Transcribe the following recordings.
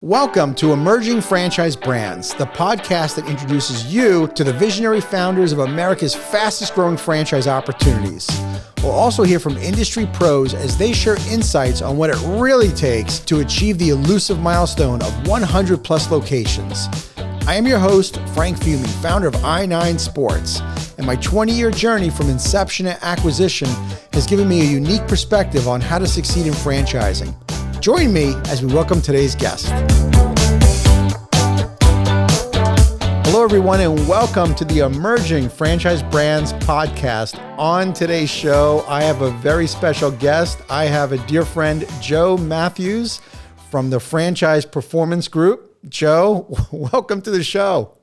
Welcome to Emerging Franchise Brands, the podcast that introduces you to the visionary founders of America's fastest growing franchise opportunities. We'll also hear from industry pros as they share insights on what it really takes to achieve the elusive milestone of 100 plus locations. I am your host, Frank Fumey, founder of I9 Sports, and my 20-year journey from inception to acquisition has given me a unique perspective on how to succeed in franchising. Join me as we welcome today's guest. Hello, everyone, and welcome to the Emerging Franchise Brands podcast. On today's show, I have a very special guest. I have a dear friend, Joe Mathews from the Franchise Performance Group. Joe, welcome to the show.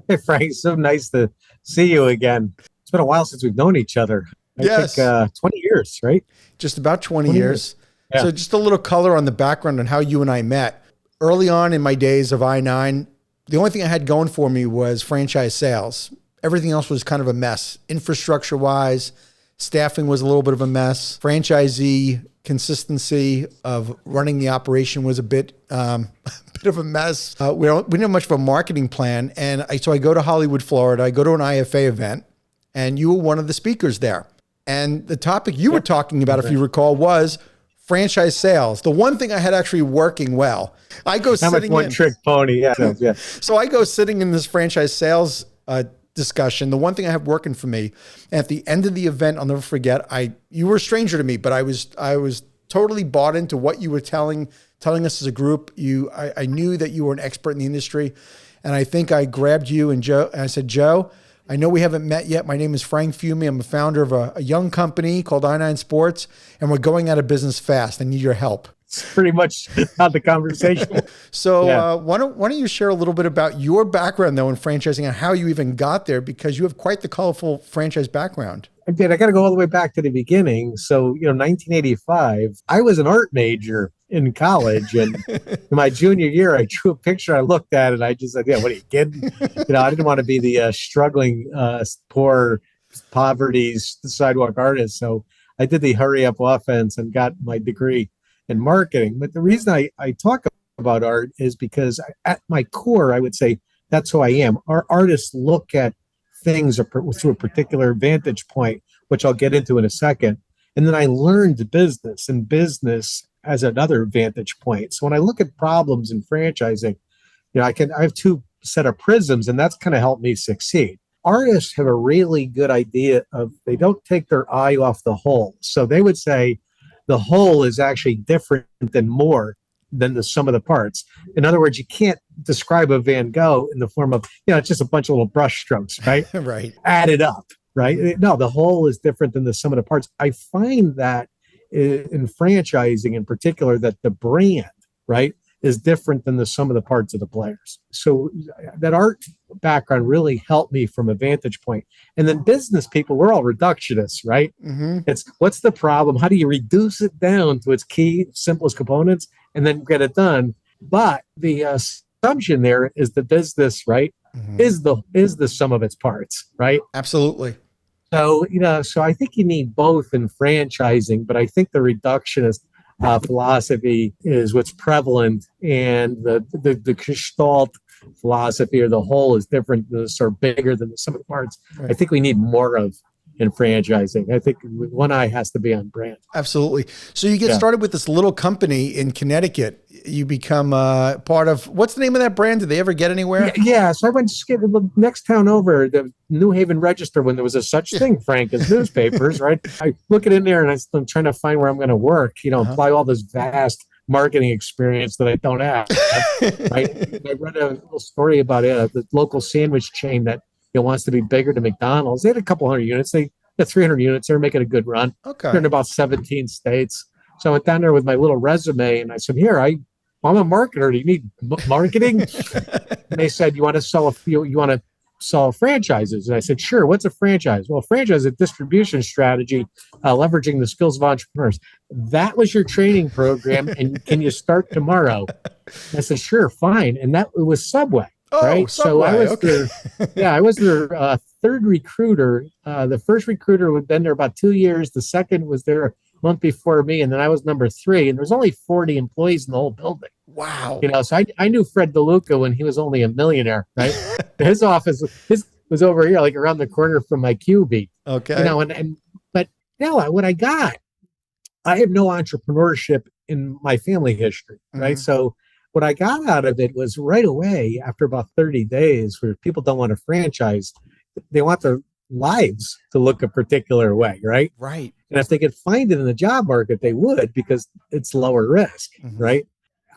Hey, Frank, so nice to see you again. It's been a while since we've known each other. I think 20 years, right? Just about 20 years. Yeah. So just a little color on the background on how you and I met. Early on in my days of I9, the only thing I had going for me was franchise sales. Everything else was kind of a mess. Infrastructure-wise, staffing was a little bit of a mess. Franchisee consistency of running the operation was a bit of a mess. We didn't have much of a marketing plan. And so I go to Hollywood, Florida. I go to an IFA event, and you were one of the speakers there. And the topic you were talking about, if you recall, was franchise sales. The one thing I had actually working well. I go sitting one trick pony. Yeah. So I go sitting in this franchise sales discussion. The one thing I have working for me, and at the end of the event, I'll never forget. You were a stranger to me, but I was totally bought into what you were telling us as a group. I knew that you were an expert in the industry, and I think I grabbed you and Joe, and I said, Joe, I know we haven't met yet. My name is Frank Fumey. I'm a founder of a young company called I9 Sports, and we're going out of business fast. I need your help. It's pretty much how the conversation. So why don't you share a little bit about your background, though, in franchising and how you even got there, because you have quite the colorful franchise background. I did. I got to go all the way back to the beginning. So, 1985, I was an art major in college. And in my junior year, I drew a picture. I looked at it. I just said, what are you kidding? I didn't want to be the struggling, poor, poverty sidewalk artist. So I did the hurry up offense and got my degree in marketing. But the reason I talk about art is because at my core, I would say that's who I am. Our artists look at things through a particular vantage point, which I'll get into in a second. And then I learned business as another vantage point. So when I look at problems in franchising, I have two set of prisms, and that's kind of helped me succeed. Artists have a really good idea of, they don't take their eye off the whole. So they would say the whole is actually different than more than the sum of the parts. In other words, you can't describe a Van Gogh in the form of, it's just a bunch of little brush strokes, right? Right. Added up, right? No, the whole is different than the sum of the parts. I find that in franchising in particular, that the brand, right, is different than the sum of the parts of the players. So that art background really helped me from a vantage point. And then business people, we're all reductionists, right? Mm-hmm. It's what's the problem? How do you reduce it down to its key, simplest components, and then get it done? But the assumption there is the business, right, mm-hmm. is the sum of its parts, right? Absolutely. So, so I think you need both in franchising, but I think the reductionist philosophy is what's prevalent, and the Gestalt philosophy, or the whole, is different, or bigger than the sum of the parts. Right. I think we need more of in franchising. I think one eye has to be on brand. Absolutely. So you get started with this little company in Connecticut. You become part of, what's the name of that brand? Did they ever get anywhere? Yeah. So I went to the next town over, the New Haven Register, when there was a such thing, Frank, as newspapers, right? I look it in there and I'm trying to find where I'm going to work, apply all this vast marketing experience that I don't have. Right? I read a little story about the local sandwich chain that wants to be bigger than McDonald's. They had a couple hundred units. They had 300 units. They're making a good run. Okay. They're in about 17 states. So I went down there with my little resume and I said, here, I'm a marketer. Do you need marketing? And they said, you want to sell franchises? And I said, sure. What's a franchise? Well, a franchise is a distribution strategy, leveraging the skills of entrepreneurs. That was your training program. And can you start tomorrow? I said, sure, fine. And that was Subway. Oh, right. Subway. So I was their third recruiter. The first recruiter had been there about 2 years. The second was there a month before me. And then I was number 3. And there's only 40 employees in the whole building. Wow. So I knew Fred DeLuca when he was only a millionaire, right? His office, his was over here, like around the corner from my QB. Okay. But now what I got, I have no entrepreneurship in my family history, right? Mhm. So what I got out of it was right away after about 30 days, where people don't want to franchise, they want their lives to look a particular way, right? Right. And if they could find it in the job market, they would, because it's lower risk, Mhm. right?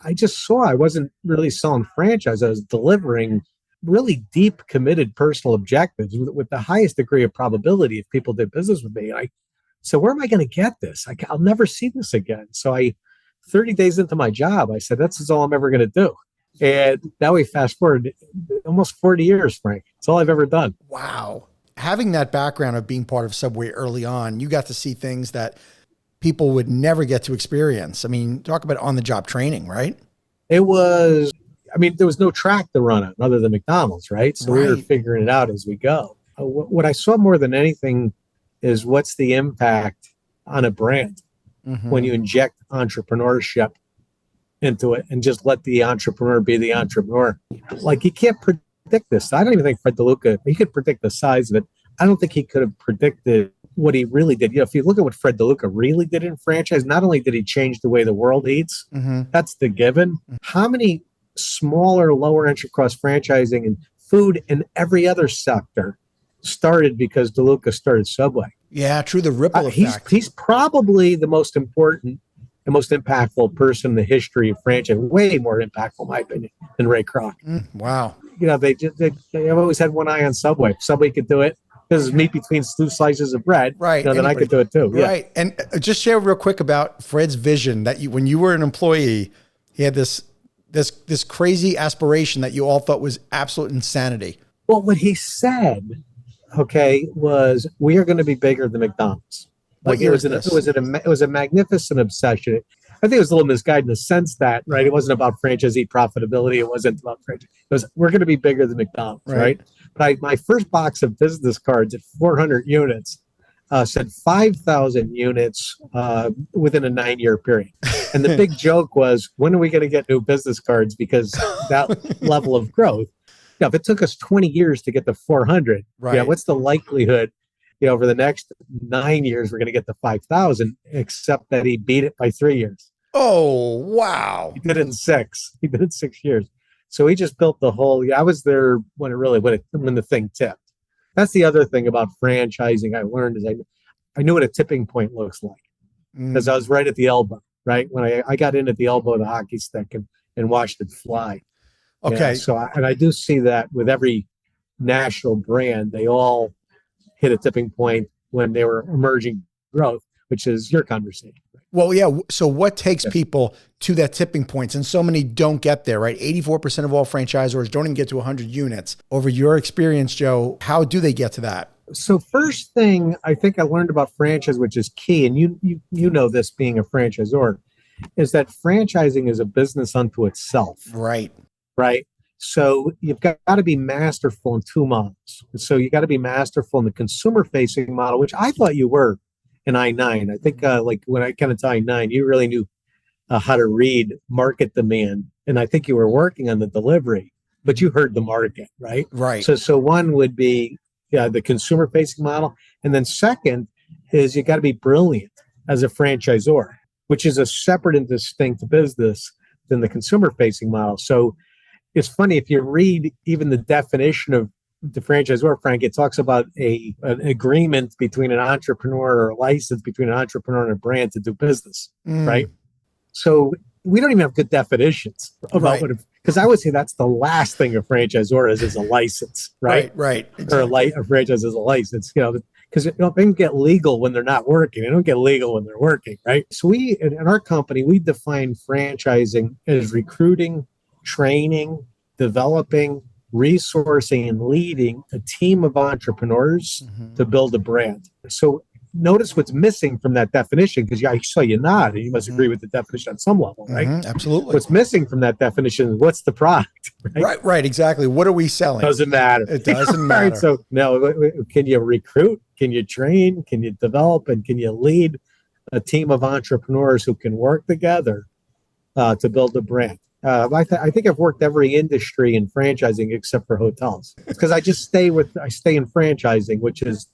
I just saw I wasn't really selling franchise. I was delivering really deep, committed personal objectives with the highest degree of probability if people did business with me. And I said, where am I going to get this? I'll never see this again. So 30 days into my job, I said, this is all I'm ever going to do. And now we fast forward almost 40 years, Frank. It's all I've ever done. Wow. Having that background of being part of Subway early on, you got to see things that people would never get to experience. I mean, talk about on-the-job training, right? There was no track to run on other than McDonald's, right? So we were figuring it out as we go. What I saw more than anything is what's the impact on a brand when you inject entrepreneurship into it and just let the entrepreneur be the entrepreneur. Like, you can't predict this. I don't even think Fred DeLuca, he could predict the size of it. I don't think he could have predicted what he really did. If you look at what Fred DeLuca really did in franchise, not only did he change the way the world eats, that's the given. How many smaller, lower entry cost franchising and food in every other sector started because DeLuca started Subway? Yeah, true. The ripple effect. He's probably the most important and most impactful person in the history of franchise. Way more impactful, in my opinion, than Ray Kroc. Wow. They always had one eye on Subway. If Subway could do it, this is meat between two slices of bread. Right. Then I could do it too. Right. Yeah. And just share real quick about Fred's vision that when you were an employee, he had this crazy aspiration that you all thought was absolute insanity. Well, what he said, was we are going to be bigger than McDonald's. Like, it was a magnificent obsession. I think it was a little misguided in the sense that, right, it wasn't about franchisee profitability. It wasn't about franchise. It was, we're going to be bigger than McDonald's, right? But my first box of business cards at 400 units said 5,000 units within a 9-year period. And the big joke was, when are we going to get new business cards? Because that level of growth, if it took us 20 years to get to 400, what's the likelihood, over the next 9 years, we're going to get to 5,000, except that he beat it by 3 years. Oh, wow. He did it in 6. He did it in 6 years. So he just built the whole, I was there when the thing tipped. That's the other thing about franchising I learned is I knew what a tipping point looks like, because I was right at the elbow, right? When I got in at the elbow of the hockey stick and watched it fly. Okay. So I do see that with every national brand, they all hit a tipping point when they were emerging growth, which is your conversation. Well, yeah. So what takes people to that tipping point? And so many don't get there, right? 84% of all franchisors don't even get to 100 units. Over your experience, Joe, how do they get to that? So first thing I think I learned about franchise, which is key, and you know this being a franchisor, is that franchising is a business unto itself. Right. So you've got to be masterful in two models. So you got to be masterful in the consumer-facing model, which I thought you were in I-9. I think like when I kind of taught I-9, you really knew how to read market demand. And I think you were working on the delivery, but you heard the market, right? Right. So one would be the consumer-facing model. And then second is you got to be brilliant as a franchisor, which is a separate and distinct business than the consumer-facing model. So it's funny, if you read even the definition of the franchisor, Frank, it talks about an agreement between an entrepreneur, or a license between an entrepreneur and a brand to do business, right? So we don't even have good definitions about because I would say that's the last thing a franchisor is a license, right? Right. Exactly. Or a franchise is a license, because they don't get legal when they're not working. They don't get legal when they're working, right? So we, in our company, we define franchising as recruiting, training, developing, resourcing, and leading a team of entrepreneurs to build a brand. So notice what's missing from that definition, because I saw you nod, and you must agree with the definition on some level, right? Absolutely. What's missing from that definition is what's the product, right? Right, exactly. What are we selling? Doesn't matter. It doesn't matter. Right, so now, can you recruit? Can you train? Can you develop? And can you lead a team of entrepreneurs who can work together to build a brand? I think I've worked every industry in franchising except for hotels, because I stay in franchising, which is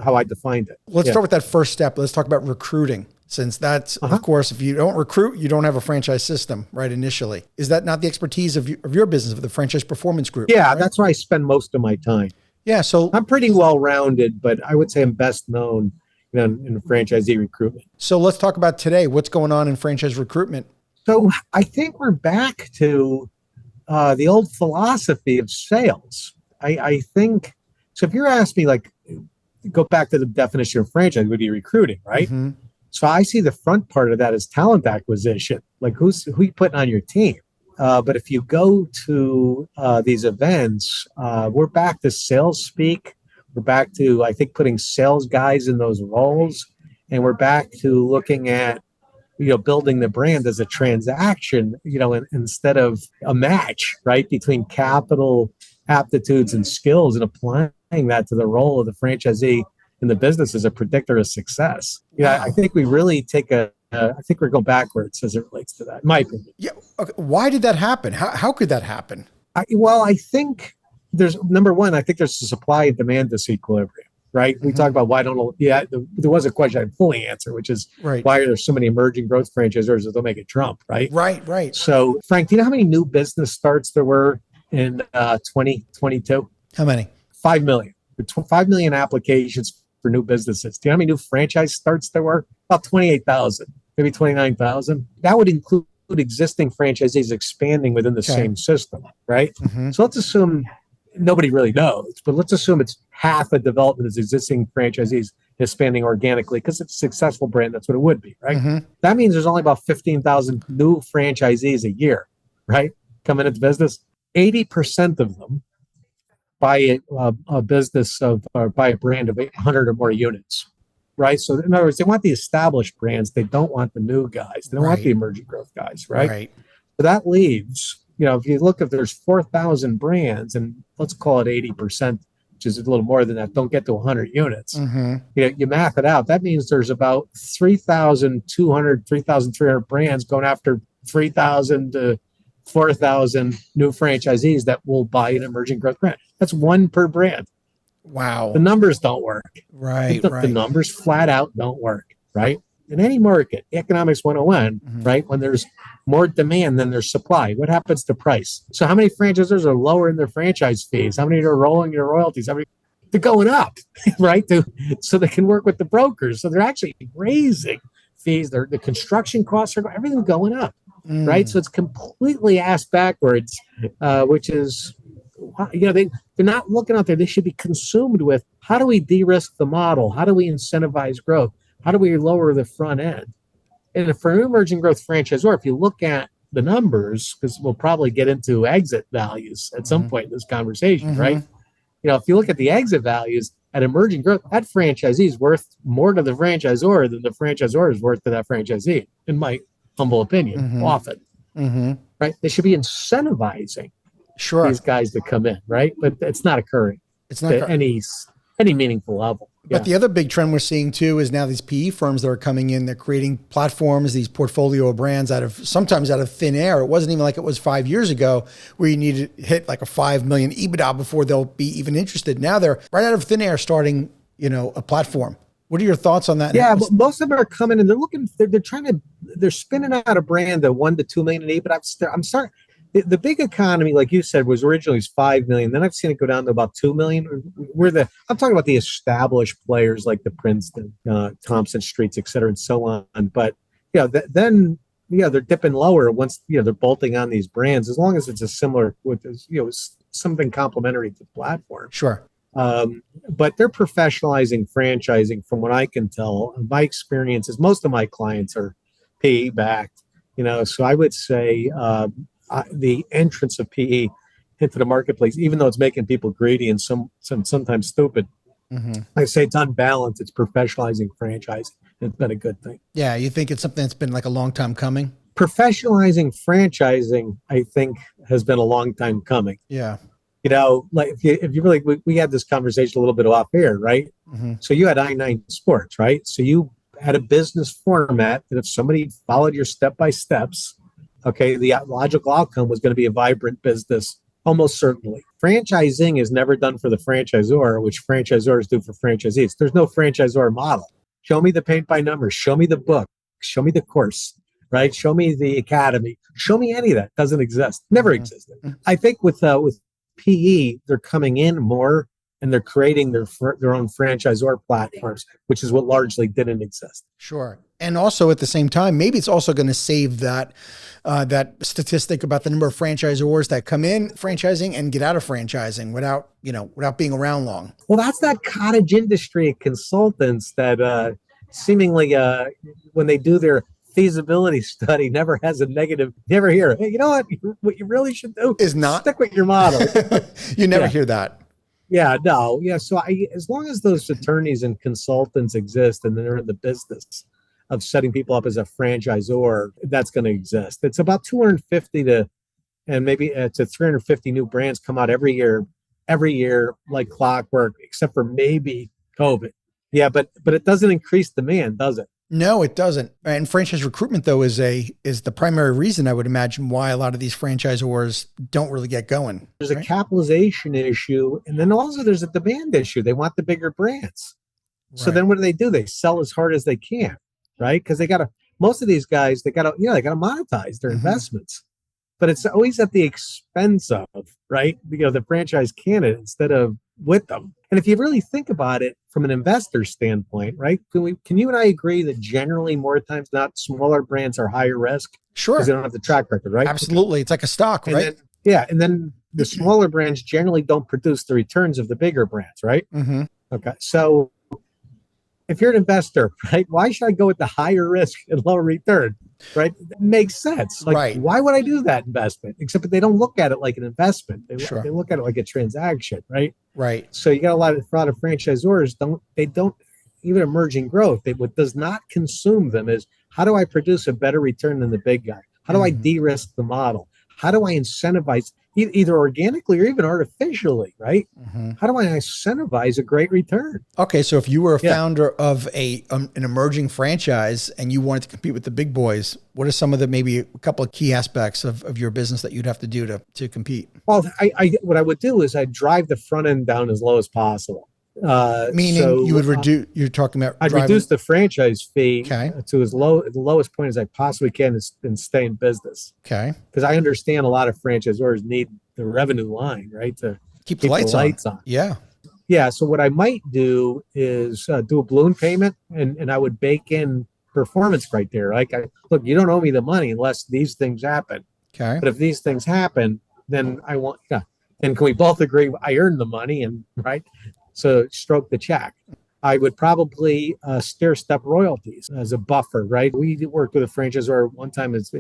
how I defined it. Let's start with that first step. Let's talk about recruiting, since that's, of course, if you don't recruit, you don't have a franchise system, right, initially. Is that not the expertise of your business, of the Franchise Performance Group? Yeah, right? that's where I spend most of my time. Yeah, so I'm pretty well-rounded, but I would say I'm best known, in franchisee recruitment. So let's talk about today. What's going on in franchise recruitment? So I think we're back to the old philosophy of sales. I think, so if you're asking me, like, go back to the definition of franchise, would be recruiting, right? Mm-hmm. So I see the front part of that as talent acquisition, like who you putting on your team. But if you go to these events, we're back to sales speak. We're back to, I think, putting sales guys in those roles. And we're back to looking at, building the brand as a transaction, instead of a match, right, between capital, aptitudes, and skills, and applying that to the role of the franchisee in the business as a predictor of success. Yeah, I think we really I think we're going backwards as it relates to that, in my opinion. Yeah. Okay. Why did that happen? How could that happen? I think there's, number one, I think there's a supply and demand disequilibrium, right? We talk about there was a question I didn't fully answer, which is why are there so many emerging growth franchisors that don't make it Trump, right? Right. So, Frank, do you know how many new business starts there were in 2022? How many? 5 million. 5 million applications for new businesses. Do you know how many new franchise starts there were? About 28,000, maybe 29,000. That would include existing franchisees expanding within the same system, right? Mm-hmm. So let's assume nobody really knows, but let's assume it's half the development is existing franchisees expanding organically because it's a successful brand. That's what it would be, right? Mm-hmm. That means there's only about 15,000 new franchisees a year, right? Coming into business. 80% of them buy a business or buy a brand of 800 or more units, right? So in other words, they want the established brands. They don't want the new guys. They don't want the emerging growth guys, right? So that leaves, if you look, if there's 4,000 brands and let's call it 80%, which is a little more than that, don't get to 100 units. Mm-hmm. You math it out. That means there's about 3,200, 3,300 brands going after 3,000 to 4,000 new franchisees that will buy an emerging growth brand. That's one per brand. Wow. The numbers don't work. Right. The numbers flat out don't work, right? In any market, economics 101, right? When there's more demand than there's supply, what happens to price? So how many franchisors are lowering their franchise fees? How many are rolling their royalties? They're going up, right? So they can work with the brokers. So they're actually raising fees. The construction costs are, everything's going up, right? So it's completely ass backwards, which is, they're not looking out there. They should be consumed with, how do we de-risk the model? How do we incentivize growth? How do we lower the front end? And for an emerging growth franchisor, if you look at the numbers, because we'll probably get into exit values at some point in this conversation, right? If you look at the exit values at emerging growth, that franchisee is worth more to the franchisor than the franchisor is worth to that franchisee, in my humble opinion, often. Right? They should be incentivizing these guys to come in, right? But it's not occurring. It's not at any meaningful level. But the other big trend we're seeing too is now these PE firms that are coming in, they're creating platforms, these portfolio of brands sometimes out of thin air. It wasn't even like it was 5 years ago where you needed to hit like a 5 million EBITDA before they'll be even interested. Now they're right out of thin air starting, a platform. What are your thoughts on that? Yeah, but most of them are coming and they're spinning out a brand of 1 to 2 million in EBITDA. I'm sorry. The big economy, like you said, was originally 5 million. Then I've seen it go down to about 2 million. I'm talking about the established players like the Princeton, Thompson Streets, et cetera, and so on. But then they're dipping lower once they're bolting on these brands, as long as it's a similar with something complementary to the platform. Sure. But they're professionalizing franchising, from what I can tell. My experience is most of my clients are PE backed. So I would say. The entrance of PE into the marketplace, even though it's making people greedy and sometimes stupid, I say it's unbalanced. It's professionalizing franchising. It's been a good thing. Yeah, you think it's something that's been like a long time coming? Professionalizing franchising, I think, has been a long time coming. Yeah. Like if you really, we had this conversation a little bit off air, right? So you had I-9 Sports, right? So you had a business format that if somebody followed your step-by-steps, Okay. The logical outcome was going to be a vibrant business, almost certainly. Franchising is never done for the franchisor, which franchisors do for franchisees. There's no franchisor model. Show me the paint by numbers. Show me the book. Show me the course, right? Show me the academy. Show me any of that. Doesn't exist. Never existed. I think with PE, they're coming in more and they're creating their own franchisor platforms, which is what largely didn't exist. Sure. And also at the same time, maybe it's also going to save that statistic about the number of franchisors that come in franchising and get out of franchising without being around long. Well, that's that cottage industry of consultants that seemingly when they do their feasibility study never has a negative. Never hear, hey, you know what you really should do is not stick with your model. You never hear that. Yeah, no. Yeah. So as long as those attorneys and consultants exist and they're in the business of setting people up as a franchisor, that's going to exist. It's about 250 to 350 new brands come out every year like clockwork, except for maybe COVID. Yeah, but it doesn't increase demand, does it? No, it doesn't. And franchise recruitment, though, is the primary reason, I would imagine, why a lot of these franchisors don't really get going. There's a capitalization issue, and then also there's a demand issue. They want the bigger brands. So then what do? They sell as hard as they can, right? Because most of these guys, they gotta monetize their investments. But it's always at the expense of, right? The franchise candidate instead of with them. And if you really think about it from an investor standpoint, right? Can you and I agree that generally more times not smaller brands are higher risk? Sure. Because they don't have the track record, right? Absolutely. It's like a stock, right? And then the smaller brands generally don't produce the returns of the bigger brands, right? Mm-hmm. Okay. So if you're an investor, right, why should I go with the higher risk and lower return? Right? It makes sense. Like, why would I do that investment? Except that they don't look at it like an investment. They look at it like a transaction, right? Right. So you got a lot of franchisors don't even emerging growth. What does not consume them is, how do I produce a better return than the big guy? How do I de-risk the model? How do I incentivize either organically or even artificially, right? Mm-hmm. How do I incentivize a great return? Okay, so if you were a founder of an emerging franchise and you wanted to compete with the big boys, what are some of maybe a couple of key aspects of your business that you'd have to do to compete? Well, what I would do is I'd drive the front end down as low as possible. Meaning you would reduce, you're talking about I'd reduce the franchise fee to the lowest point as I possibly can and stay in business. Okay. Because I understand a lot of franchisors need the revenue line, right? To keep the lights on. Yeah. Yeah. So what I might do is do a balloon payment and I would bake in performance criteria. Like, look, you don't owe me the money unless these things happen. Okay. But if these things happen, then I want, and can we both agree I earned the money and right? So stroke the check. I would probably stair-step royalties as a buffer, right? We worked with a franchisor one time. It's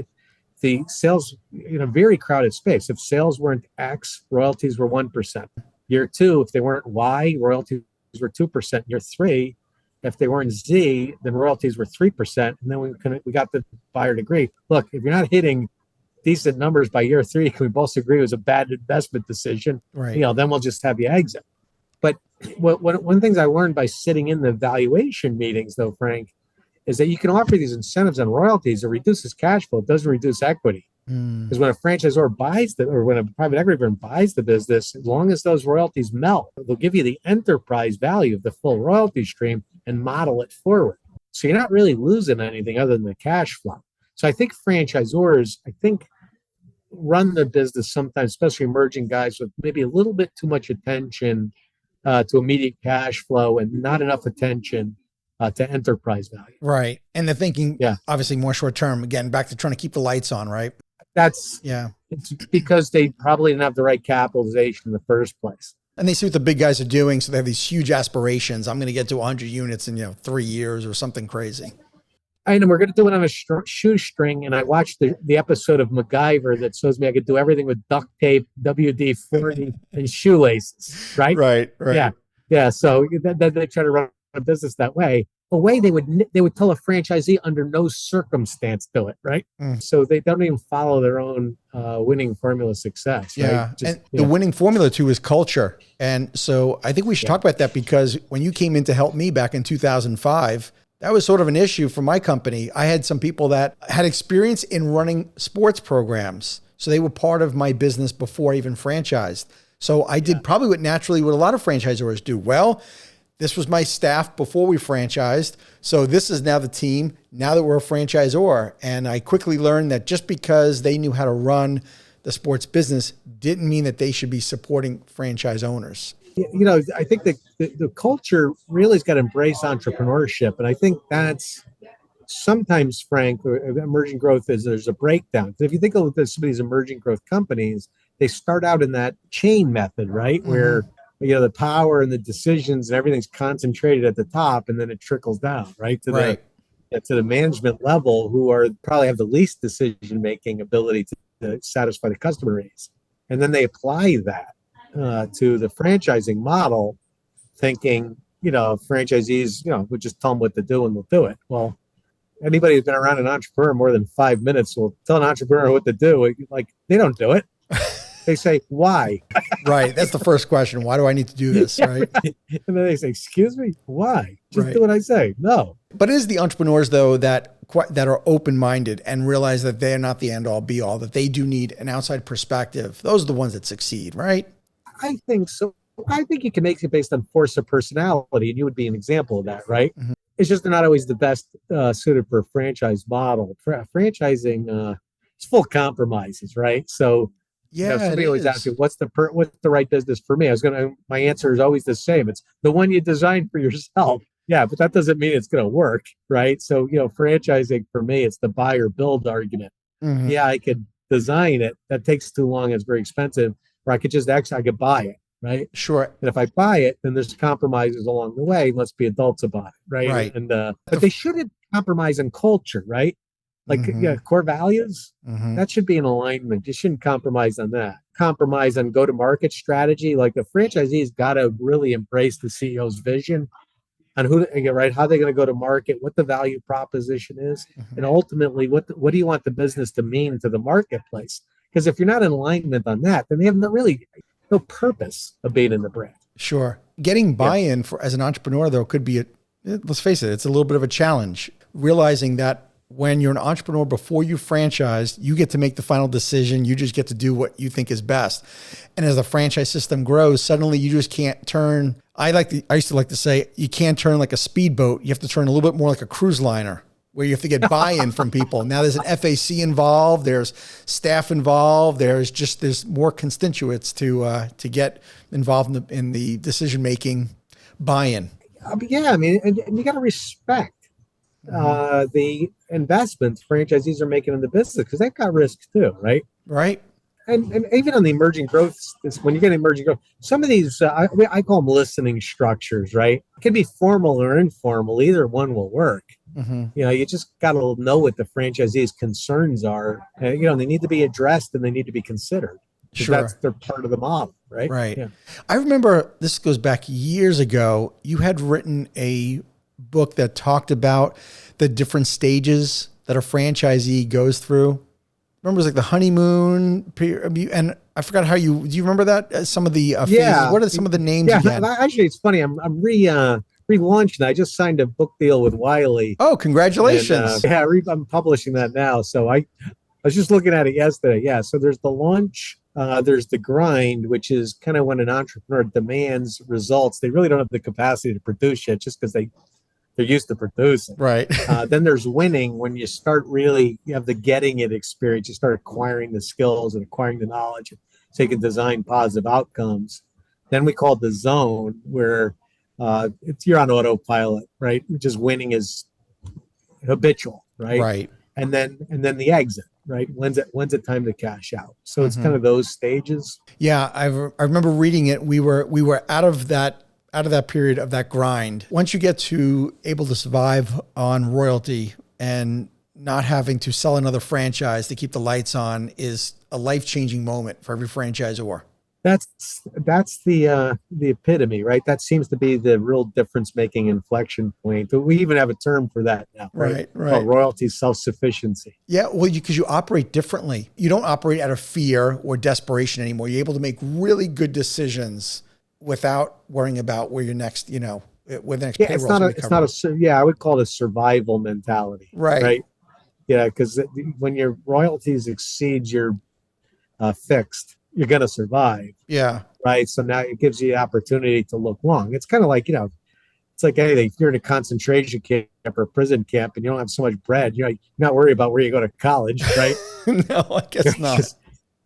the sales in a very crowded space. If sales weren't X, royalties were 1%. Year two, if they weren't Y, royalties were 2%. Year three, if they weren't Z, then royalties were 3%. And then we got the buyer to agree. Look, if you're not hitting decent numbers by year three, can we both agree it was a bad investment decision? Right. Then we'll just have you exit. But one of the things I learned by sitting in the valuation meetings, though, Frank, is that you can offer these incentives on royalties. It reduces cash flow. It doesn't reduce equity. Because when a franchisor when a private equity firm buys the business, as long as those royalties melt, they'll give you the enterprise value of the full royalty stream and model it forward. So you're not really losing anything other than the cash flow. So I think franchisors, run the business sometimes, especially emerging guys, with maybe a little bit too much attention to immediate cash flow and not enough attention to enterprise value. Right. And the thinking, obviously more short term, again, back to trying to keep the lights on, right? It's because they probably didn't have the right capitalization in the first place. And they see what the big guys are doing. So they have these huge aspirations. I'm going to get to 100 units in 3 years or something crazy. And we're going to do it on a shoestring. And I watched the episode of MacGyver that shows me I could do everything with duct tape, WD-40, and shoelaces, right? Right. Yeah. So they try to run a business that way. A way they would tell a franchisee under no circumstance do it, right? So they don't even follow their own winning formula success. Yeah. Right? The winning formula too is culture. And so I think we should talk about that, because when you came in to help me back in 2005, That was sort of an issue for my company. I had some people that had experience in running sports programs. So they were part of my business before I even franchised. So I did probably what a lot of franchisors do. Well, this was my staff before we franchised. So this is now the team, now that we're a franchisor. And I quickly learned that just because they knew how to run the sports business didn't mean that they should be supporting franchise owners. I think the culture really has got to embrace entrepreneurship. And I think that's sometimes, Frank, emerging growth is there's a breakdown. If you think of some of these emerging growth companies, they start out in that chain method, right? Mm-hmm. Where the power and the decisions and everything's concentrated at the top, and then it trickles down, right? To the management level, who probably have the least decision-making ability to satisfy the customer needs. And then they apply that to the franchising model, thinking, franchisees, we'll just tell them what to do and they'll do it. Well, anybody who's been around an entrepreneur more than 5 minutes will tell an entrepreneur what to do. Like, they don't do it. They say, why? Right. That's the first question. Why do I need to do this? Right. And then they say, excuse me, why? Just do what I say. No. But it is the entrepreneurs, though, that are open-minded and realize that they're not the end-all, be-all, that they do need an outside perspective. Those are the ones that succeed, right? I think so. I think you can make it based on force of personality, and you would be an example of that, right? Mm-hmm. It's just they're not always the best suited for a franchise model. Franchising, it's full of compromises, right? So, somebody always asks you, what's the right business for me? My answer is always the same. It's the one you designed for yourself. Yeah, but that doesn't mean it's going to work, right? So, franchising for me, it's the buy or build argument. Mm-hmm. Yeah, I could design it. That takes too long. It's very expensive. Or I could buy it, right? Sure. And if I buy it, then there's compromises along the way. Let's be adults about it, right? Right. And but they shouldn't compromise on culture, right? Like core values, that should be in alignment. You shouldn't compromise on that. Compromise on go-to-market strategy. Like the franchisee's got to really embrace the CEO's vision on how they're going to go to market, what the value proposition is, and ultimately what do you want the business to mean to the marketplace? Because if you're not in alignment on that, then they have no purpose of being in the brand. Sure. Getting buy-in as an entrepreneur, though, could be let's face it, it's a little bit of a challenge. Realizing that when you're an entrepreneur before you franchise, you get to make the final decision. You just get to do what you think is best. And as the franchise system grows, suddenly you just can't turn. I used to like to say, you can't turn like a speedboat. You have to turn a little bit more like a cruise liner, where you have to get buy-in from people. Now there's an FAC involved, there's staff involved, there's more constituents to get involved in the decision-making buy-in. And you got to respect the investments franchisees are making in the business, because they've got risks too, right? Right. And even on the emerging growth, when you get emerging growth, some of these, I call them listening structures, right? It can be formal or informal. Either one will work. Mm-hmm. You just got to know what the franchisee's concerns are. They need to be addressed and they need to be considered. Sure. They're part of the model, right? Right. Yeah. I remember, this goes back years ago, you had written a book that talked about the different stages that a franchisee goes through. Remember, it was like the honeymoon period, and I forgot do you remember that? Some of the phases. What are some of the names again? Actually, it's funny. I'm relaunching. I just signed a book deal with Wiley. Oh, congratulations. And, I'm publishing that now. So I was just looking at it yesterday. Yeah. So there's the launch. There's the grind, which is kind of when an entrepreneur demands results. They really don't have the capacity to produce yet, just because they're used to producing. Right. Then there's winning, when you have the getting it experience. You start acquiring the skills and acquiring the knowledge, so you can design positive outcomes. Then we call it the zone, where you're on autopilot, right? Just winning is habitual, right? Right. And then the exit, right? When's it time to cash out? So it's kind of those stages. Yeah, I remember reading it. We were out of that period of that grind. Once you get to able to survive on royalty and not having to sell another franchise to keep the lights on, is a life-changing moment for every franchisor. That's the epitome, right? That seems to be the real difference-making inflection point. We even have a term for that now, right? Right. Called royalty self-sufficiency. Yeah, well, because you operate differently. You don't operate out of fear or desperation anymore. You're able to make really good decisions without worrying about where your next, when the next Yeah, payroll is going to be covered. yeah, I would call it a survival mentality, Right. right? Yeah, because when your royalties exceed your fixed, you're going to survive, Yeah. right? So now it gives you the opportunity to look long. It's kind of like, it's like anything. If you're in a concentration camp or a prison camp and you don't have so much bread, you're not worried about where you go to college, right? No, I guess It's not. just,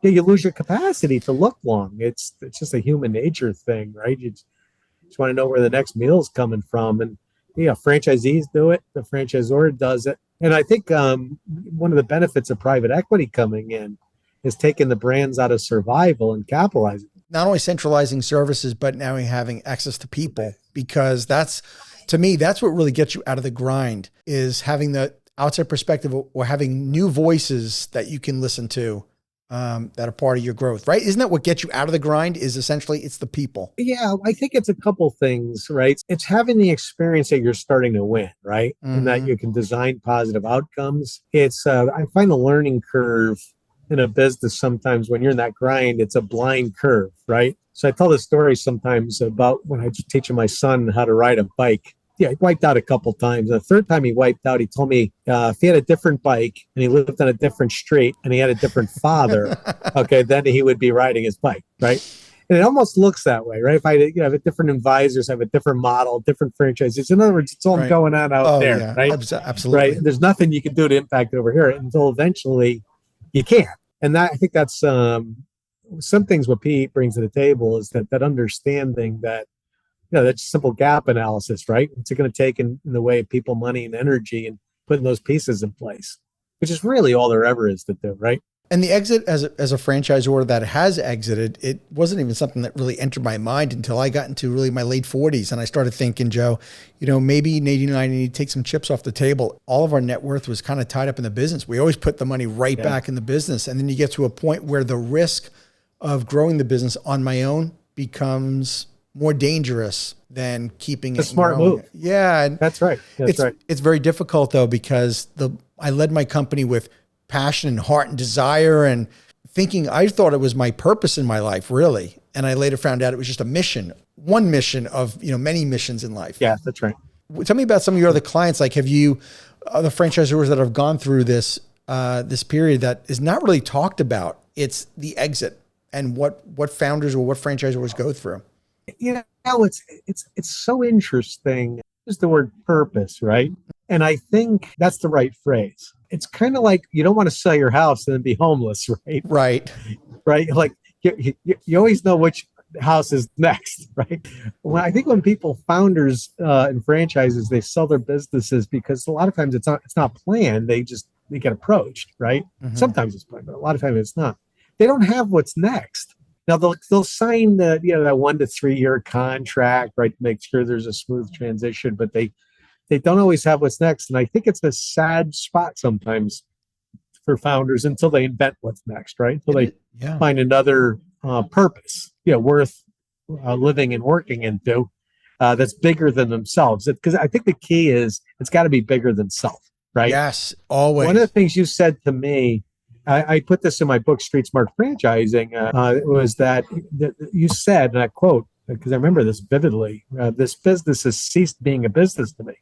yeah, you lose your capacity to look long. It's just a human nature thing, right? You just want to know where the next meal is coming from. And, franchisees do it. The franchisor does it. And I think one of the benefits of private equity coming in is taking the brands out of survival and capitalizing. Not only centralizing services, but now having access to people, because to me, that's what really gets you out of the grind, is having the outside perspective or having new voices that you can listen to that are part of your growth, right? Isn't that what gets you out of the grind? Is essentially it's the people. Yeah, I think it's a couple things, right? It's having the experience that you're starting to win, right? And that you can design positive outcomes. It's, I find the learning curve in a business sometimes when you're in that grind, it's a blind curve, right? So I tell this story sometimes about when I was teaching my son how to ride a bike. Yeah, he wiped out a couple times. The third time he wiped out, he told me if he had a different bike and he lived on a different street and he had a different father, okay, then he would be riding his bike, right? And it almost looks that way, right? If I have a different advisors, have a different model, different franchises. In other words, it's all Right. going on out there, yeah, right? absolutely. Right. There's nothing you can do to impact it over here until eventually you can. And I think that's some things what Pete brings to the table is that understanding that, that's simple gap analysis, right? What's it going to take in the way of people, money, and energy, and putting those pieces in place, which is really all there ever is to do, right? And the exit as a franchisor that has exited, it wasn't even something that really entered my mind until I got into really my late 40s. And I started thinking, Joe, maybe Nadine and I need to take some chips off the table. All of our net worth was kind of tied up in the business. We always put the money right back in the business. And then you get to a point where the risk of growing the business on my own becomes more dangerous than keeping it. A smart move. Yeah. And that's right. It's very difficult though, because I led my company with passion and heart and desire and thinking I thought it was my purpose in my life, really. And I later found out it was just a mission, one mission of, many missions in life. Yeah, that's right. Tell me about some of your other clients. Like, have you, the franchisors that have gone through this period that is not really talked about? It's the exit and what founders or what franchisors go through. It's so interesting. Is the word purpose, right? And I think that's the right phrase. It's kind of like you don't want to sell your house and then be homeless, right? Right. Right. Like you always know which house is next, right? Well, I think when founders and franchises, they sell their businesses because a lot of times it's not planned. They get approached, right? Mm-hmm. Sometimes it's planned, but a lot of times it's not. They don't have what's next. Now they'll sign that 1 to 3 year contract, right, to make sure there's a smooth transition, but they don't always have what's next. And I think it's a sad spot sometimes for founders until they invent what's next, right? Until they find another purpose, worth living and working into that's bigger than themselves. Because I think the key is it's got to be bigger than self, right? Yes, always. One of the things you said to me, I put this in my book, Street Smart Franchising, was that you said, and I quote, because I remember this vividly, this business has ceased being a business to me.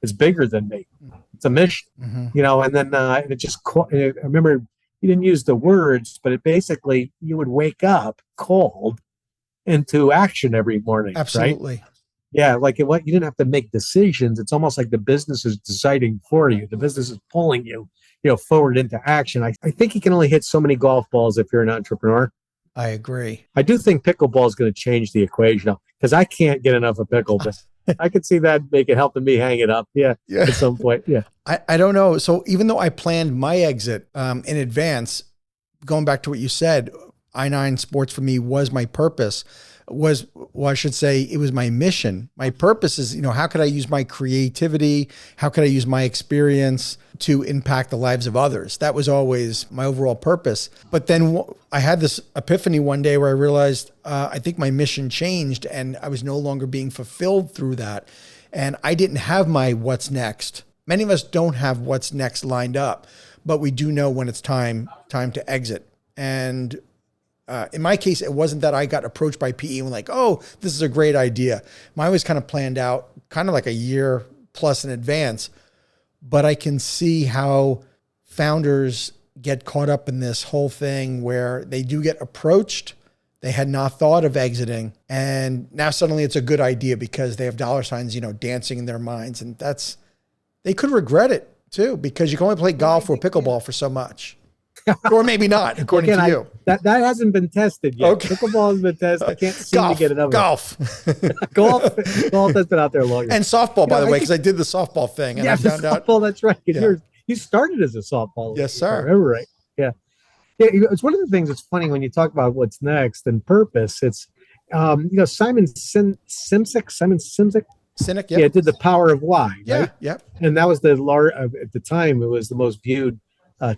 It's bigger than me. It's a mission, and then it just, I remember you didn't use the words, but it basically, you would wake up called into action every morning. Absolutely. Right? Yeah. Like you didn't have to make decisions. It's almost like the business is deciding for you. The business is pulling you, forward into action. I think you can only hit so many golf balls if you're an entrepreneur. I agree. I do think pickleball is going to change the equation because I can't get enough of pickleball. I could see that helping me hang it up. Yeah. At some point. Yeah. I don't know. So even though I planned my exit in advance, going back to what you said, I-9 Sports for me was my purpose. I should say it was my mission. My purpose is, how could I use my creativity? How could I use my experience to impact the lives of others? That was always my overall purpose. But then I had this epiphany one day where I realized I think my mission changed and I was no longer being fulfilled through that. And I didn't have my what's next. Many of us don't have what's next lined up, but we do know when it's time to exit. And In my case, it wasn't that I got approached by PE and like, oh, this is a great idea. Mine was kind of planned out, kind of like a year plus in advance. But I can see how founders get caught up in this whole thing where they do get approached. They had not thought of exiting. And now suddenly it's a good idea because they have dollar signs, dancing in their minds. And they could regret it too, because you can only play golf or pickleball for so much. Or maybe not, according to you. That hasn't been tested yet. Okay. Pickleball has been tested. I can't seem to get it over. Golf. Golf has been out there longer. And softball, by the way, because I did the softball thing. And I found softball, that's right. Yeah. You started as a softball. Yes, sir. I remember right. Yeah. Yeah, it's one of the things that's funny when you talk about what's next and purpose. It's, Simon Sinek. Cynic, yeah. Did The Power of Why, right? Yeah. And that was at the time, it was the most viewed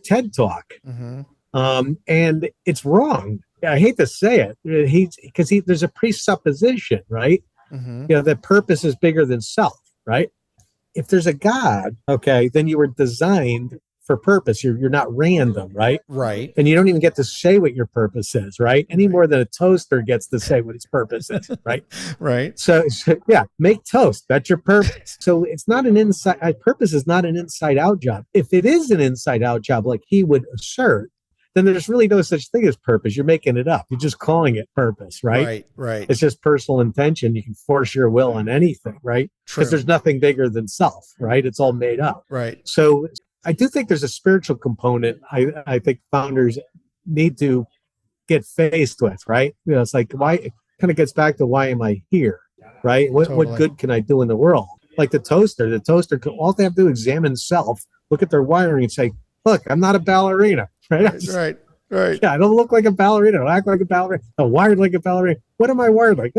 TED Talk. Mm-hmm. And it's wrong. I hate to say it. There's a presupposition, right? Mm-hmm. That purpose is bigger than self, right? If there's a God, okay, then you were designed for purpose. You're not random, right? Right. And you don't even get to say what your purpose is, right? Any more than a toaster gets to say what its purpose is, right? Right. So yeah, make toast. That's your purpose. So it's not purpose is not an inside out job. If it is an inside out job, like he would assert, then there's really no such thing as purpose. You're making it up. You're just calling it purpose, right? Right. It's just personal intention. You can force your will on anything, right? Because there's nothing bigger than self, right? It's all made up. Right. So I do think there's a spiritual component I think founders need to get faced with, right? It's like, why, it kind of gets back to why am I here, right? What good can I do in the world? Like the toaster, all they have to do is examine self, look at their wiring and say, look, I'm not a ballerina, right? Right. Yeah, I don't look like a ballerina. I don't act like a ballerina. I'm wired like a ballerina. What am I wired like?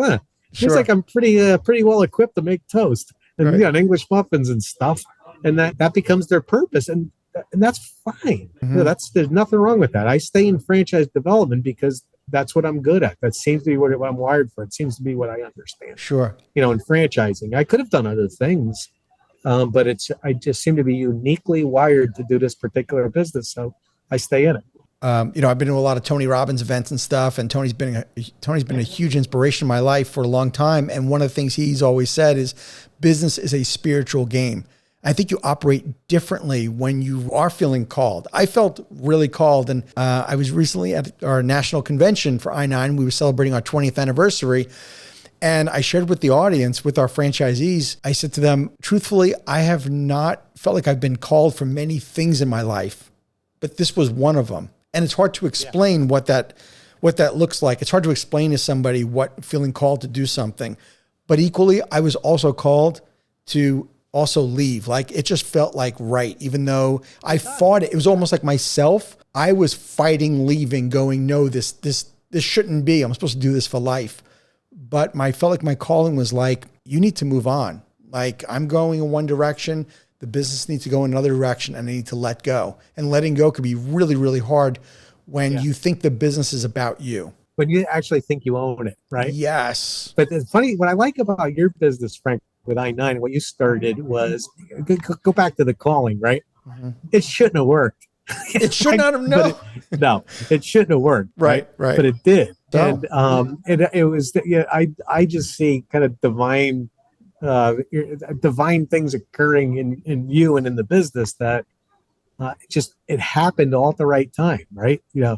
Seems like I'm pretty well equipped to make toast and and English muffins and stuff. And that becomes their purpose. And that's fine. Mm-hmm. There's nothing wrong with that. I stay in franchise development because that's what I'm good at. That seems to be what I'm wired for. It seems to be what I understand. Sure. In franchising, I could have done other things, but I just seem to be uniquely wired to do this particular business. So I stay in it. I've been to a lot of Tony Robbins events and stuff, and Tony's been a huge inspiration in my life for a long time. And one of the things he's always said is business is a spiritual game. I think you operate differently when you are feeling called. I felt really called. And I was recently at our national convention for I9. We were celebrating our 20th anniversary. And I shared with the audience, with our franchisees, I said to them, truthfully, I have not felt like I've been called for many things in my life, but this was one of them. And it's hard to explain what that looks like. It's hard to explain to somebody what feeling called to do something. But equally, I was also called to also leave. Like it just felt like right, even though I fought it. It was almost like myself. I was fighting leaving, going, no, this shouldn't be. I'm supposed to do this for life. But I felt like my calling was like, you need to move on. Like I'm going in one direction. The business needs to go in another direction and I need to let go. And letting go could be really, really hard when you think the business is about you. When you actually think you own it, right? Yes. But it's funny, what I like about your business, Frank, with I9, what you started was, go back to the calling, right? Mm-hmm. It shouldn't have worked. It should not have, no. It shouldn't have worked. Right. But it did. No. And it was, I just see kind of divine things occurring in you and in the business that it happened all at the right time, right? Yeah.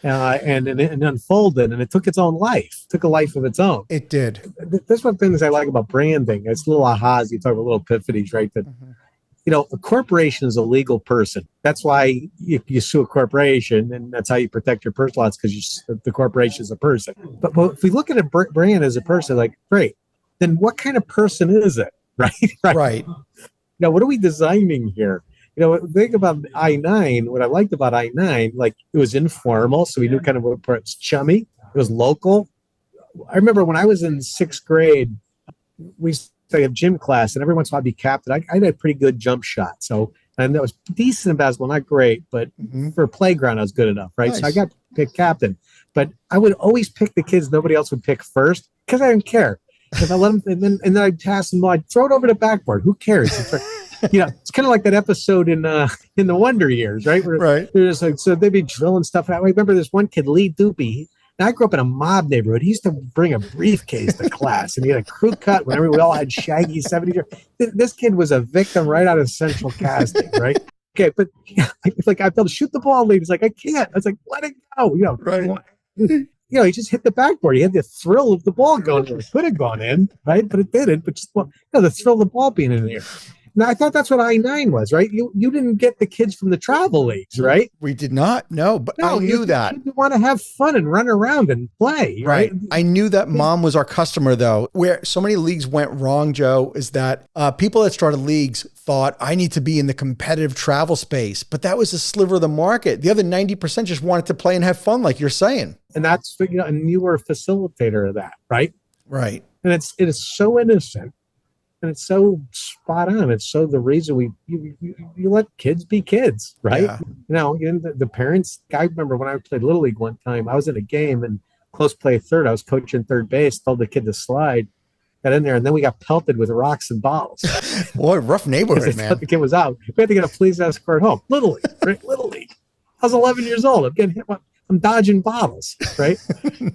And it unfolded and it took its own life, took a life of its own. It did. That's one of the things I like about branding. It's little ahas. You talk about little epiphanies, right? That, a corporation is a legal person. That's why you sue a corporation, and that's how you protect your personal lots, because the corporation is a person. But if we look at a brand as a person, like, great, then what kind of person is it? Right. What are we designing here? Think about I9. What I liked about I9, like it was informal, so we knew kind of what it's chummy. It was local. I remember when I was in 6th grade, we used to have gym class, and every once in a while I'd be captain. I had a pretty good jump shot, and that was decent in basketball, not great, but for a playground I was good enough, right? Nice. So I got picked captain, but I would always pick the kids nobody else would pick first because I didn't care. If I let them, and then I'd pass them, I'd throw it over the backboard. Who cares? It's kind of like that episode in the Wonder Years, right? Where right. There's like, so they'd be drilling stuff out. I remember this one kid, Lee Doopy. And I grew up in a mob neighborhood. He used to bring a briefcase to class, and he had a crew cut whenever we all had shaggy 70s. This kid was a victim right out of central casting, right? Okay, but it's like I felt shoot the ball lead. He's like, I can't. I was like, let it go. Right. He just hit the backboard. He had the thrill of the ball going in. It could have gone in, right? But it didn't. But just the thrill of the ball being in there. Now, I thought that's what I-9 was, right? You didn't get the kids from the travel leagues, right? We did not. No, but I knew that. You want to have fun and run around and play, right? I knew that mom was our customer, though. Where so many leagues went wrong, Joe, is that people that started leagues thought, I need to be in the competitive travel space. But that was a sliver of the market. The other 90% just wanted to play and have fun, like you're saying. And that's, and you were a facilitator of that, right? Right. And it is so innocent. And it's so spot on. It's so the reason you let kids be kids, right? Yeah. The parents. I remember when I played Little League one time, I was in a game and close play third. I was coaching third base, told the kid to slide, got in there, and then we got pelted with rocks and bottles. Boy, rough neighborhood, man. The kid was out. We had to get a police escort home. Little League, right? Little League. I was 11 years old. I'm getting hit. I'm dodging bottles, right?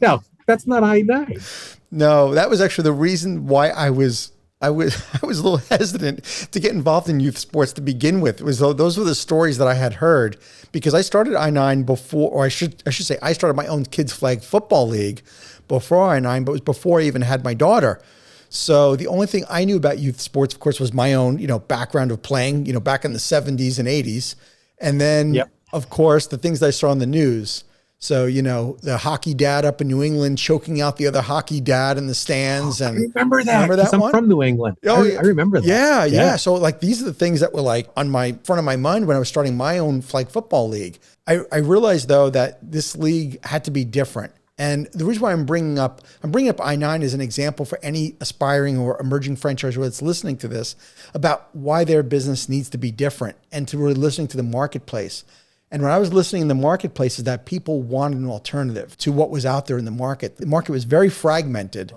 No, that's not I-9. No, that was actually the reason why I was a little hesitant to get involved in youth sports to begin with. It was those were the stories that I had heard, because I started I-9 before, or I should say I started my own kids flag football league before I-9, but it was before I even had my daughter. So the only thing I knew about youth sports, of course, was my own, background of playing, back in the 70s and 80s. And then, of course, the things that I saw on the news. So, the hockey dad up in New England choking out the other hockey dad in the stands. And I remember that. Remember that I'm one? from New England. Oh, I remember that. Yeah. So these are the things that were on my front of my mind when I was starting my own flag football league. I realized though that this league had to be different. And the reason why I'm bringing up I-9 as an example for any aspiring or emerging franchisor that's listening to this about why their business needs to be different, and to really listening to the marketplace. And when I was listening in the marketplace, is that people wanted an alternative to what was out there in the market. The market was very fragmented,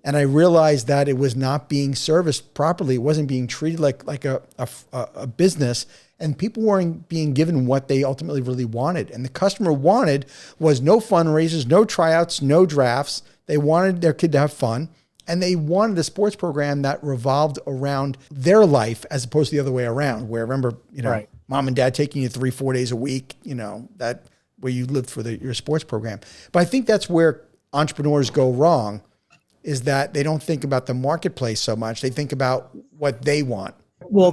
and I realized that it was not being serviced properly. It wasn't being treated like a business, and people weren't being given what they ultimately really wanted. And the customer wanted was no fundraisers, no tryouts, no drafts. They wanted their kid to have fun, and they wanted a sports program that revolved around their life as opposed to the other way around, where remember, right. Mom and dad taking you 3-4 days a week, that where you lived for your sports program. But I think that's where entrepreneurs go wrong, is that they don't think about the marketplace so much. They think about what they want. Well,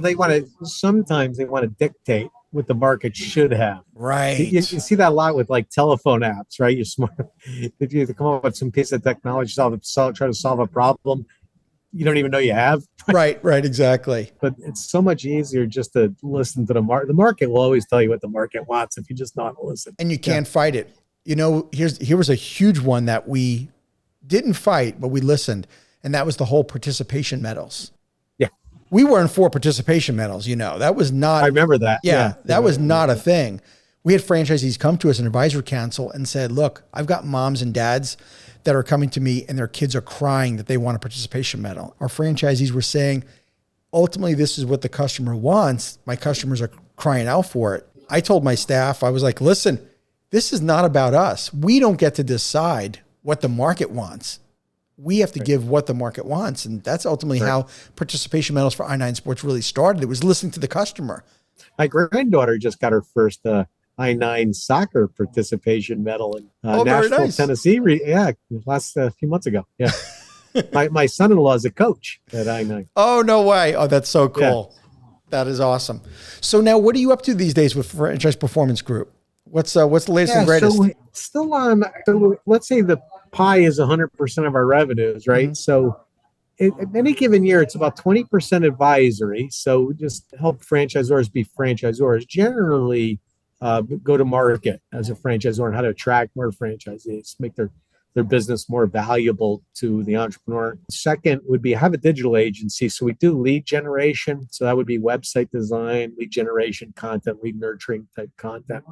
sometimes they want to dictate what the market should have. Right. You see that a lot with telephone apps, right? You're smart. If you come up with some piece of technology, try to solve a problem you don't even know you have. Right, exactly. But it's so much easier just to listen to the market. The market will always tell you what the market wants if you just not listen. And you can't fight it. Here was a huge one that we didn't fight, but we listened. And that was the whole participation medals. Yeah. We weren't for participation medals, That was not. I remember that. Yeah, that was not a thing. We had franchisees come to us in advisory council and said, look, I've got moms and dads that are coming to me and their kids are crying that they want a participation medal. Our franchisees were saying, ultimately, this is what the customer wants. My customers are crying out for it. I told my staff, I was like, listen, this is not about us. We don't get to decide what the market wants. We have to give what the market wants. And that's ultimately how participation medals for I-9 Sports really started. It was listening to the customer. My granddaughter just got her first I-9 soccer participation medal in Nashville, Tennessee. Last few months ago. Yeah. my son-in-law is a coach at I-9. Oh, no way. Oh, that's so cool. Yeah. That is awesome. So now what are you up to these days with Franchise Performance Group? What's the latest and greatest? So still on, let's say the pie is 100% of our revenues, right? Mm-hmm. So at any given year, it's about 20% advisory. So we just help franchisors be franchisors. Generally, go to market as a franchisor and how to attract more franchisees, make their business more valuable to the entrepreneur. Second would be have a digital agency. So we do lead generation. So that would be website design, lead generation content, lead nurturing type content.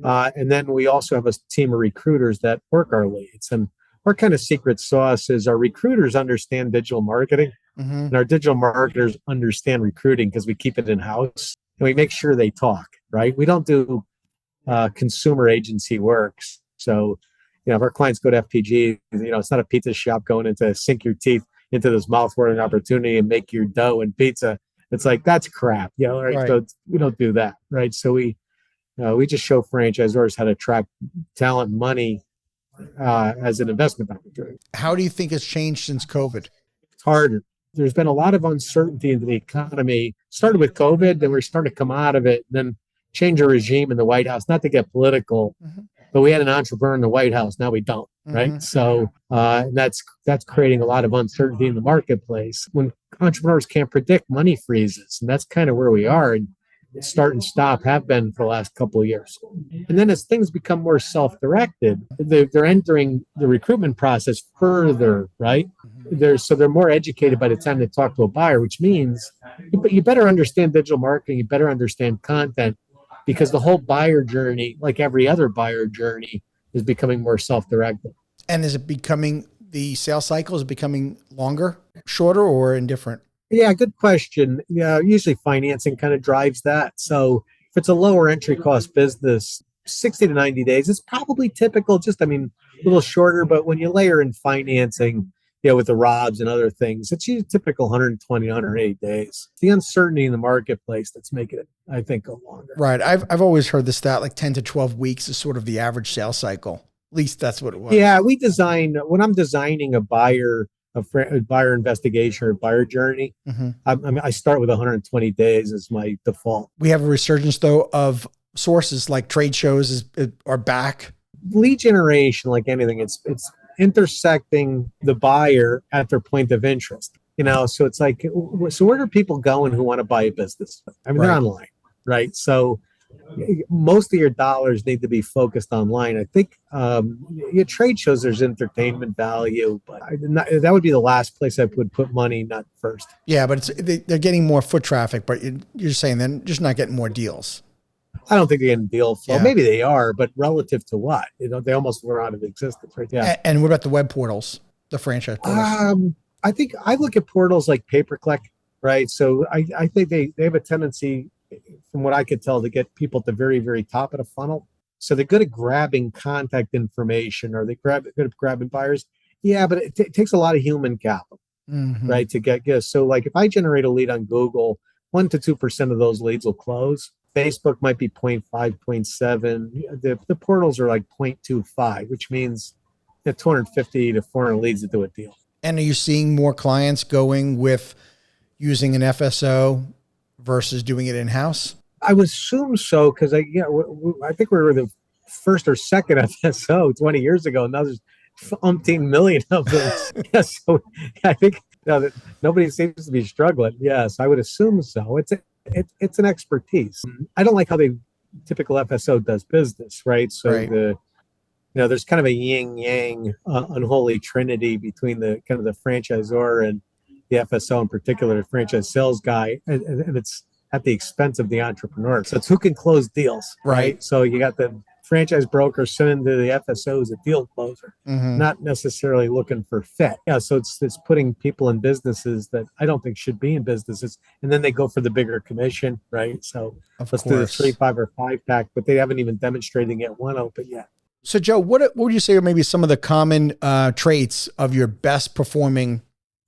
And then we also have a team of recruiters that work our leads. And our kind of secret sauce is our recruiters understand digital marketing, and our digital marketers understand recruiting because we keep it in-house and we make sure they talk, right? We don't do consumer agency work. So if our clients go to FPG, it's not a pizza shop going into sink your teeth into this mouth-watering opportunity and make your dough and pizza. It's like, that's crap, right? Right. So we don't do that, right? So we just show franchisors how to attract talent, money as an investment opportunity. How do you think it's changed since COVID? It's harder. There's been a lot of uncertainty in the economy. Started with COVID, then we're starting to come out of it, then change a regime in the White House, not to get political, but we had an entrepreneur in the White House. Now we don't, right? So that's creating a lot of uncertainty in the marketplace. When entrepreneurs can't predict, money freezes, and that's kind of where we are. And start and stop have been for the last couple of years. And then as things become more self-directed, they're entering the recruitment process further, right? They're more educated by the time they talk to a buyer, which means you better understand digital marketing, you better understand content, because the whole buyer journey, like every other buyer journey, is becoming more self-directed. And is it becoming, the sales cycle is becoming longer, shorter, or indifferent? Yeah, good question. Yeah, usually financing kind of drives that. So if it's a lower entry cost business, 60 to 90 days, it's probably typical, a little shorter, but when you layer in financing, with the ROBs and other things, it's usually typical 120, 180 days. The uncertainty in the marketplace that's making it, I think, go longer. Right. I've always heard the stat, like 10 to 12 weeks is sort of the average sales cycle. At least that's what it was. Yeah, when I'm designing a buyer investigation or buyer journey, I start with 120 days as my default. We have a resurgence, though, of sources like trade shows are back. Lead generation, like anything, it's intersecting the buyer at their point of interest. So it's like, so where are people going who want to buy a business? They're online, right? So most of your dollars need to be focused online. I think your trade shows, there's entertainment value, but that would be the last place I would put money, not first. Yeah, but they're getting more foot traffic, but you're saying they're just not getting more deals. I don't think they're getting deal flow. Yeah. Maybe they are, but relative to what? They almost were out of existence, right? Yeah. And what about the web portals, the franchise portals? I think I look at portals like pay-per-click, right? So I think they have a tendency, from what I could tell, to get people at the very, very top of the funnel. So they're good at grabbing contact information, or they're good at grabbing buyers. Yeah, but it takes a lot of human capital, right? To get. So like if I generate a lead on Google, 1 to 2% of those leads will close. Facebook might be 0.5, 0.7. The portals are like 0.25, which means 250 to 400 leads to do a deal. And are you seeing more clients going with using an FSO versus doing it in-house? I would assume so, because I think we were the first or second FSO 20 years ago. Now there's umpteen million of them. So I think that nobody seems to be struggling. Yes, I would assume so. It's an expertise. I don't like how the typical FSO does business, right? So there's kind of a yin yang, unholy trinity between the kind of the franchisor and the FSO, in particular, the franchise sales guy, and it's at the expense of the entrepreneur. So it's who can close deals, right? So you got the franchise broker sending to the FSO as a deal closer, not necessarily looking for fit. Yeah, so it's putting people in businesses that I don't think should be in businesses, and then they go for the bigger commission, right? So let's do the 3, 5, or 5-pack, but they haven't even demonstrated yet one open yet. So Joe, what would you say are maybe some of the common traits of your best performing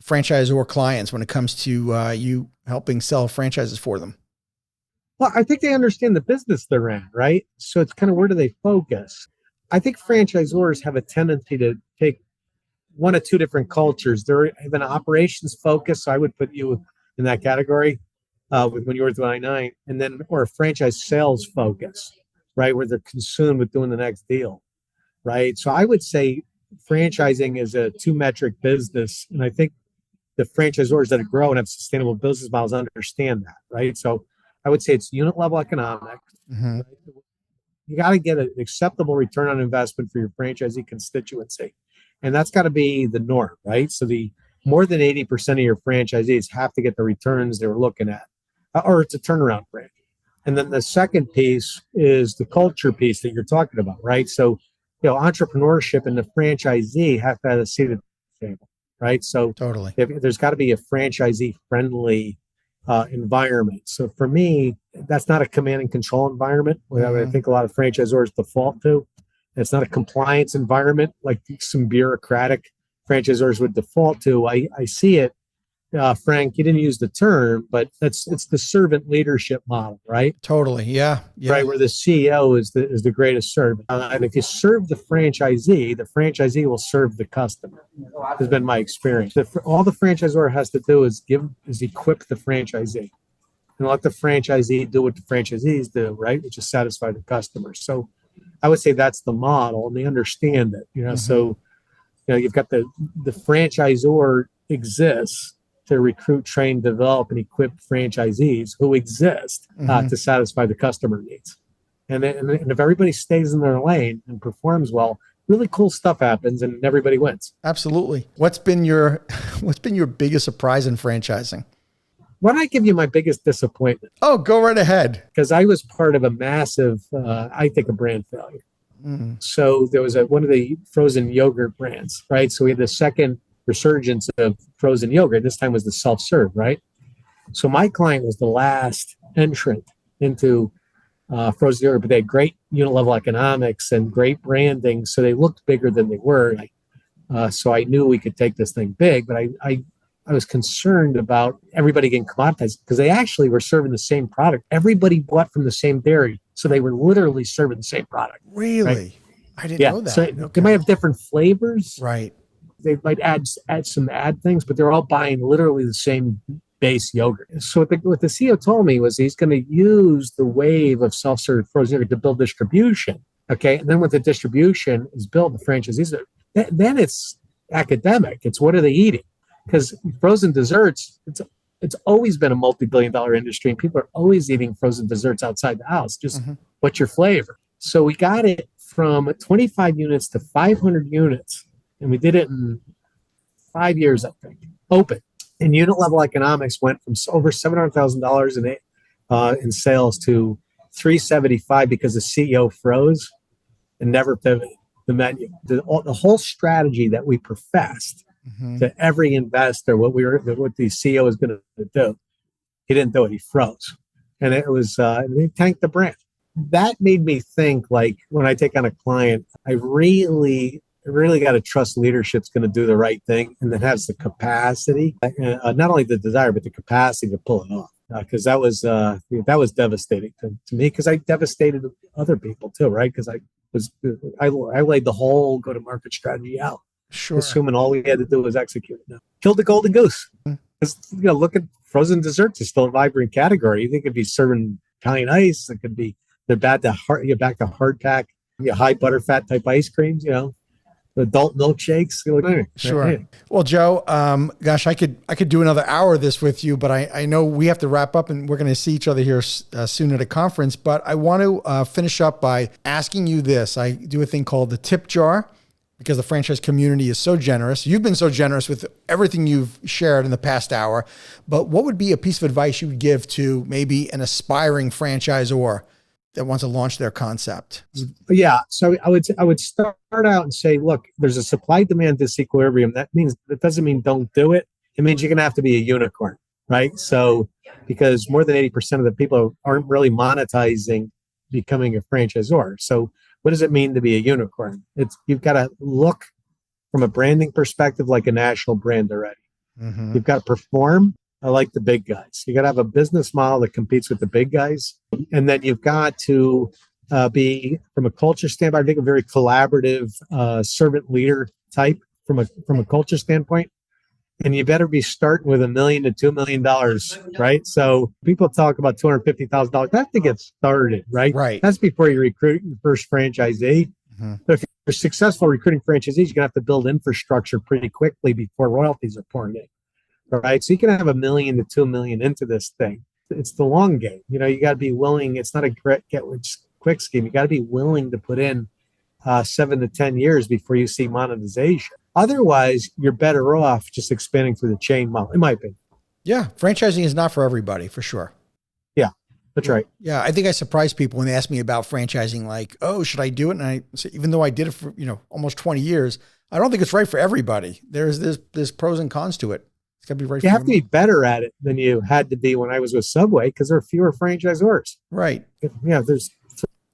franchisor clients when it comes to you helping sell franchises for them? Well, I think they understand the business they're in, right? So it's kind of, where do they focus? I think franchisors have a tendency to take one of two different cultures. They have an operations focus, so I would put you in that category when you were with I9, and then, or a franchise sales focus, right, where they're consumed with doing the next deal, right? So I would say franchising is a 2-metric business, and I think the franchisors that grow and have sustainable business models understand that, right? So I would say it's unit level economics. Right? You got to get an acceptable return on investment for your franchisee constituency. And that's got to be the norm, right? So the more than 80% of your franchisees have to get the returns they were looking at, or it's a turnaround brand. And then the second piece is the culture piece that you're talking about, right? So, entrepreneurship and the franchisee have to have a seat at the table, right? So totally, there's got to be a franchisee friendly environment. So for me, that's not a command and control environment, where I think a lot of franchisors default to. It's not a compliance environment like some bureaucratic franchisors would default to. I see it. Frank, you didn't use the term, but it's the servant leadership model, right? Totally. Yeah. Yeah. Right, where the CEO is the greatest servant. And if you serve the franchisee will serve the customer. Has been my experience. All the franchisor has to do is equip the franchisee and let the franchisee do what the franchisees do, right? Which is satisfy the customer. So I would say that's the model, and they understand it. So you've got the franchisor exists to recruit, train, develop, and equip franchisees who exist to satisfy the customer needs. And if everybody stays in their lane and performs well, really cool stuff happens and everybody wins. Absolutely. What's been your biggest surprise in franchising? Why don't I give you my biggest disappointment? Oh, go right ahead. Because I was part of a massive, I think, a brand failure. So there was one of the frozen yogurt brands, right? So we had the second resurgence of frozen yogurt. This time was the self-serve, right? So my client was the last entrant into frozen yogurt, but they had great unit level economics and great branding. So they looked bigger than they were. So I knew we could take this thing big, but I was concerned about everybody getting commoditized because they actually were serving the same product. Everybody bought from the same dairy. So they were literally serving the same product. Really? Right? I didn't know that. So they might have different flavors. Right. They might add things, but they're all buying literally the same base yogurt. So what the CEO told me was he's going to use the wave of self-serve frozen yogurt to build distribution. Okay. And then when the distribution is built, the franchisees, then it's academic. It's what are they eating? Because frozen desserts, it's always been a multi-billion-dollar industry, and people are always eating frozen desserts outside the house. Just what's your flavor? So we got it from 25 units to 500 units. And we did it in 5 years, I think, open. And unit level economics went from over $700,000 in sales to $375 because the CEO froze and never pivoted the menu. The whole strategy that we professed to every investor, what the CEO was going to do, he didn't do it. He froze, and it was he tanked the brand. That made me think, like, when I take on a client, I really got to trust leadership's going to do the right thing and that has the capacity, not only the desire, but the capacity to pull it off. Because that was devastating to me, because I devastated other people too, right? Because I laid the whole go-to-market strategy out, assuming all we had to do was execute it. Killed the golden goose. Because look at frozen desserts is still a vibrant category. You think it'd be serving Italian ice? It could be they're back to hard pack, high butterfat type ice creams, adult milkshakes. Sure. Well, Joe, gosh, I could do another hour of this with you, but I know we have to wrap up and we're going to see each other here soon at a conference. But I want to finish up by asking you this. I do a thing called the tip jar because the franchise community is so generous. You've been so generous with everything you've shared in the past hour. But what would be a piece of advice you would give to maybe an aspiring franchisor that wants to launch their concept? Yeah. So I would start out and say, look, there's a supply demand disequilibrium. That doesn't mean don't do it. It means you're going to have to be a unicorn, right? So because more than 80% of the people aren't really monetizing becoming a franchisor. So what does it mean to be a unicorn? You've got to look from a branding perspective like a national brand already. You've got to perform like the big guys. You got to have a business model that competes with the big guys. And then you've got to be, from a culture standpoint, I think a very collaborative servant leader type from a culture standpoint. And you better be starting with $1 million to $2 million, right? So people talk about $250,000. That's to get started, right? Right. That's before you recruit your first franchisee. But if you're successful recruiting franchisees, you're going to have to build infrastructure pretty quickly before royalties are pouring in. Right. So you can have $1 million to $2 million into this thing. It's the long game. You got to be willing. It's not a get rich quick scheme. You got to be willing to put in 7 to 10 years before you see monetization. Otherwise, you're better off just expanding through the chain model, in my opinion. Yeah. Franchising is not for everybody, for sure. Yeah, that's right. Yeah. I think I surprised people when they asked me about franchising, like, oh, should I do it? And I say, even though I did it for, almost 20 years, I don't think it's right for everybody. There's pros and cons to it. Be right. You have to be better at it than you had to be when I was with Subway because there are fewer franchisors. Right. There's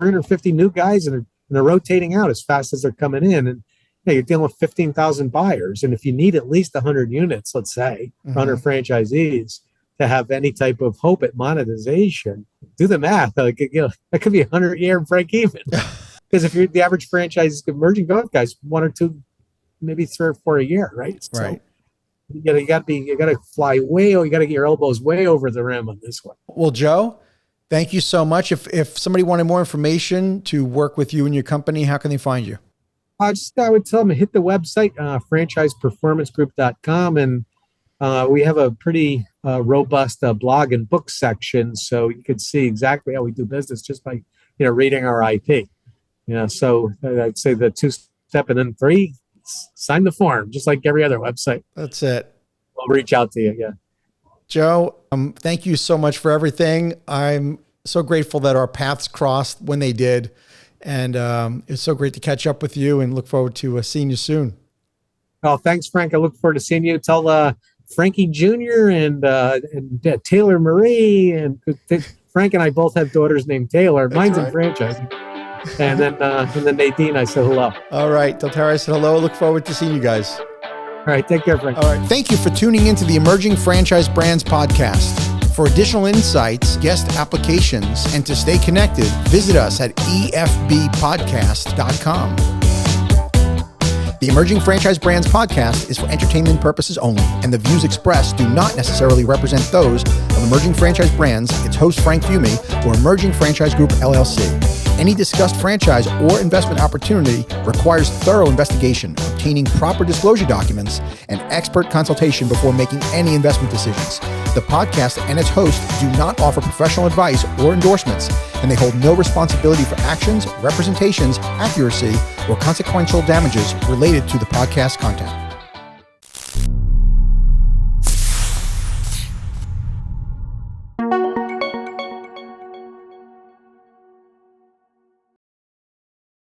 350 new guys and and they're rotating out as fast as they're coming in. And you're dealing with 15,000 buyers. And if you need at least 100 units, let's say, 100 franchisees to have any type of hope at monetization, do the math. Like, that could be 100-year break even. Because if you're the average franchise emerging growth guys, 1 or 2, maybe 3 or 4 a year, right? Right. So you gotta fly you gotta get your elbows way over the rim on this one. Well, Joe, thank you so much. If somebody wanted more information to work with you and your company, how can they find you? I would tell them to hit the website, franchiseperformancegroup.com, and we have a pretty robust blog and book section, so you could see exactly how we do business just by reading our IP. So I'd say the 2-step, and then 3, sign the form, just like every other website. That's it. We'll reach out to you. Yeah. Joe, thank you so much for everything. I'm so grateful that our paths crossed when they did. And it's so great to catch up with you, and look forward to seeing you soon. Oh, thanks, Frank. I look forward to seeing you. Tell Frankie Jr. and Taylor Marie, and Frank and I both have daughters named Taylor. Mine's in franchising. And then Nadine, I said hello. All right. Tell Tara I said hello. Look forward to seeing you guys. All right. Take care, Frank. All right. Thank you for tuning into the Emerging Franchise Brands podcast. For additional insights, guest applications, and to stay connected, visit us at efbpodcast.com. The Emerging Franchise Brands podcast is for entertainment purposes only, and the views expressed do not necessarily represent those of Emerging Franchise Brands, its host Frank Fiume, or Emerging Franchise Group, LLC. Any discussed franchise or investment opportunity requires thorough investigation, obtaining proper disclosure documents, and expert consultation before making any investment decisions. The podcast and its host do not offer professional advice or endorsements, and they hold no responsibility for actions, representations, accuracy, or consequential damages related to the podcast content.